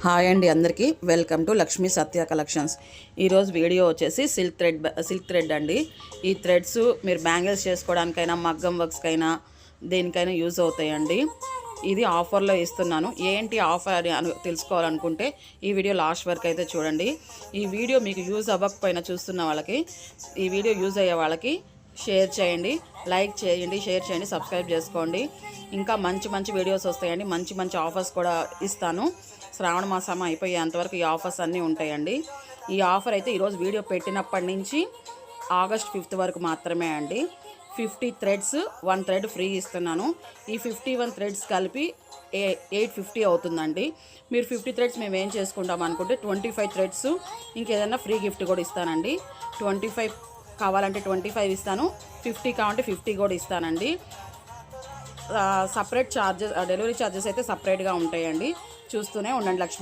Hi అండి అందరికీ welcome to Lakshmi Satya collections. ఈరోజు వీడియో వచ్చేసి సిల్క్ థ్రెడ్ అండి. ఈ థ్రెడ్స్ మీరు బ్యాంగిల్స్ చేసుకోవడానికైనా మగ్గం వర్క్స్కైనా దేనికైనా యూజ్ అవుతాయండి. ఇది ఆఫర్లో ఇస్తున్నాను. ఏంటి ఆఫర్ అని తెలుసుకోవాలనుకుంటే ఈ వీడియో లాస్ట్ వరకు అయితే చూడండి. ఈ వీడియో మీకు యూజ్ అవ్వకపోయినా చూస్తున్న వాళ్ళకి, ఈ వీడియో యూజ్ అయ్యే వాళ్ళకి షేర్ చేయండి, లైక్ చేయండి, షేర్ చేయండి, సబ్స్క్రైబ్ చేసుకోండి. ఇంకా మంచి మంచి వీడియోస్ వస్తాయండి. మంచి మంచి ఆఫర్స్ కూడా ఇస్తాను. శ్రావణ మాసం అయిపోయేంతవరకు ఈ ఆఫర్స్ అన్నీ ఉంటాయండి. ఈ ఆఫర్ అయితే ఈరోజు వీడియో పెట్టినప్పటి నుంచి ఆగస్ట్ 5th వరకు మాత్రమే అండి. 50 థ్రెడ్స్ 1 థ్రెడ్ ఫ్రీ ఇస్తున్నాను. ఈ 51 థ్రెడ్స్ కలిపి 850 అవుతుందండి. మీరు 50 థ్రెడ్స్ మేము ఏం చేసుకుంటాం అనుకుంటే 25 థ్రెడ్స్ ఇంకేదైనా ఫ్రీ గిఫ్ట్ కూడా ఇస్తానండి. 25 కావాలంటే 25 ఇస్తాను, 50 కావాలంటే 50 కూడా ఇస్తానండి. సపరేట్ ఛార్జెస్, డెలివరీ ఛార్జెస్ అయితే సపరేట్గా ఉంటాయండి. చూస్తూనే ఉండండి లక్ష్మీ.